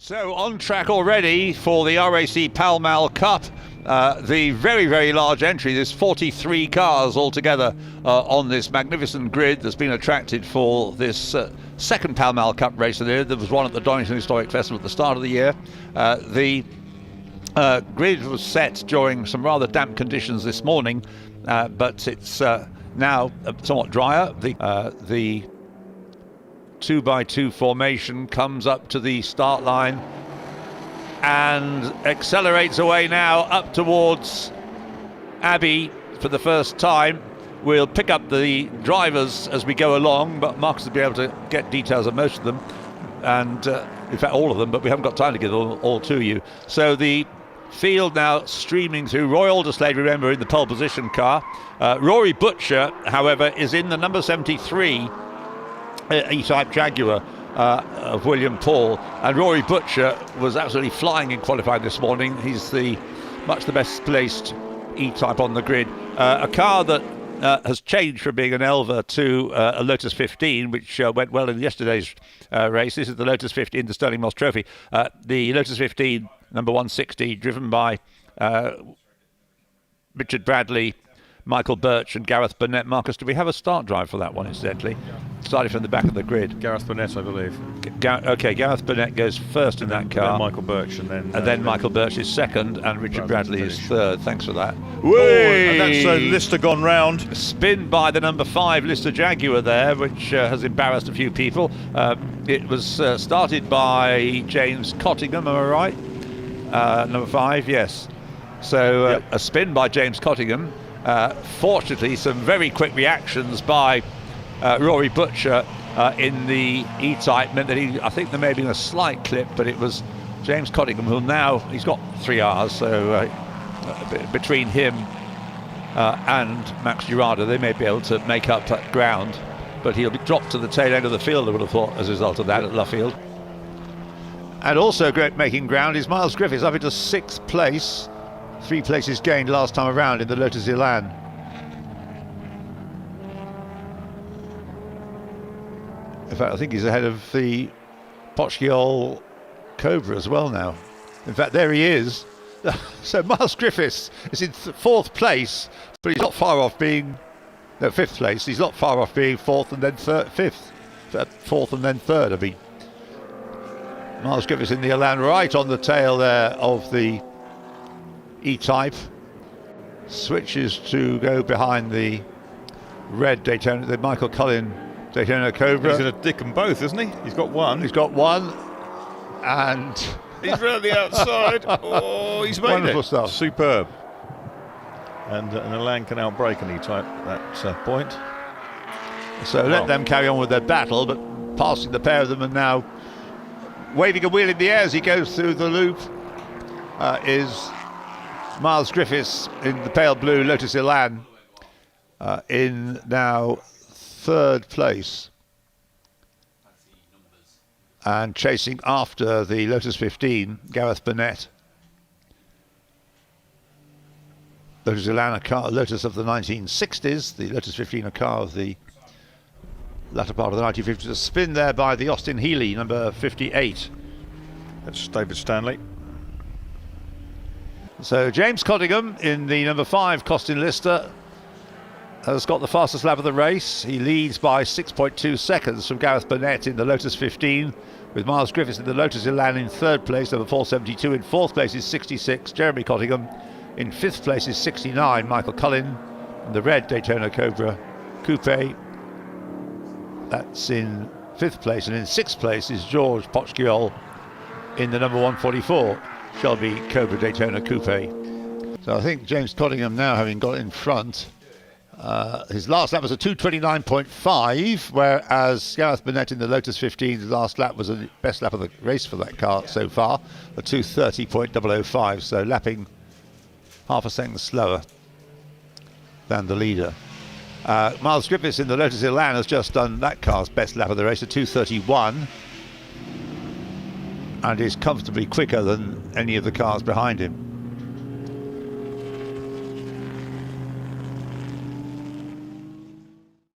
So on track already for the RAC Pall Mall Cup. The very, very large entry. There's 43 cars altogether on this magnificent grid that's been attracted for this second Pall Mall Cup race of the year. There was one at the Donington Historic Festival at the start of the year. The grid was set during some rather damp conditions this morning, but it's now somewhat drier. The 2x2 formation comes up to the start line and accelerates away now up towards Abbey for the first time. We'll pick up the drivers as we go along, but Marcus will be able to get details of most of them, and in fact all of them, but we haven't got time to give them all to you. So the field now streaming through. Roy Alderslade, remember, in the pole position car. Rory Butcher, however, is in the number 73 E-Type Jaguar of William Paul, and Rory Butcher was absolutely flying in qualifying this morning. He's much the best placed E-Type on the grid. A car that has changed from being an Elva to a Lotus 15, which went well in yesterday's race. This is the Lotus 15, the Stirling Moss Trophy. The Lotus 15, number 160, driven by Richard Bradley, Michael Birch and Gareth Burnett. Marcus, do we have a start drive for that one, incidentally? Starting from the back of the grid. Gareth Burnett, I believe. Okay, Gareth Burnett goes first in that car. Then Michael Birch, and then Michael Birch is second, and Richard Bradley is third. Thanks for that. And that's Lister gone round. Spin by the number 5 Lister Jaguar there, which has embarrassed a few people. It was started by James Cottingham, am I right? Number 5, yes. So yep. A spin by James Cottingham. Fortunately, some very quick reactions by Rory Butcher in the E-Type meant that I think there may have been a slight clip, but it was James Cottingham who now, he's got 3 hours, so between him and Max Girarda, they may be able to make up that ground, but he'll be dropped to the tail end of the field, I would have thought, as a result of that at Luffield. And also great making ground is Miles Griffiths up into 6th place. 3 places gained last time around in the Lotus Elan. In fact, I think he's ahead of the Pochgiol Cobra as well now. In fact, there he is. So Miles Griffiths is in 4th place, but he's not far off being... No, 5th place. He's not far off being 4th and then 5th. 4th and then 3rd, I mean. Miles Griffiths in the Elan right on the tail there of the E-Type, switches to go behind the red Daytona, the Michael Cullen Daytona Cobra. He's going to dick them both, isn't he? He's got one. He's got one, and he's round the outside. Oh, he's made wonderful it. Stuff. Superb. And Elan can outbrake an E-Type at that point. So let them carry on with their battle, but passing the pair of them, and now waving a wheel in the air as he goes through the loop is Miles Griffiths in the pale blue Lotus Elan in now 3rd place, and chasing after the Lotus 15, Gareth Burnett. Lotus Elan, a car, Lotus of the 1960s, the Lotus 15, a car of the latter part of the 1950s. A spin there by the Austin Healey, number 58. That's David Stanley. So James Cottingham in the number 5 Costin Lister has got the fastest lap of the race. He leads by 6.2 seconds from Gareth Burnett in the Lotus 15, with Miles Griffiths in the Lotus Elan in 3rd place, number 472. In 4th place is 66, Jeremy Cottingham. In 5th place is 69, Michael Cullen in the red Daytona Cobra Coupe. That's in 5th place. And in 6th place is George Pochgiol in the number 144 Shelby Cobra Daytona Coupe. So I think James Cottingham now, having got in front, his last lap was a 2:29.5, whereas Gareth Burnett in the Lotus 15, his last lap was the best lap of the race for that car so far, a 2:30.005, so lapping half a second slower than the leader. Miles Griffiths in the Lotus Elan has just done that car's best lap of the race, a 2:31. And is comfortably quicker than any of the cars behind him.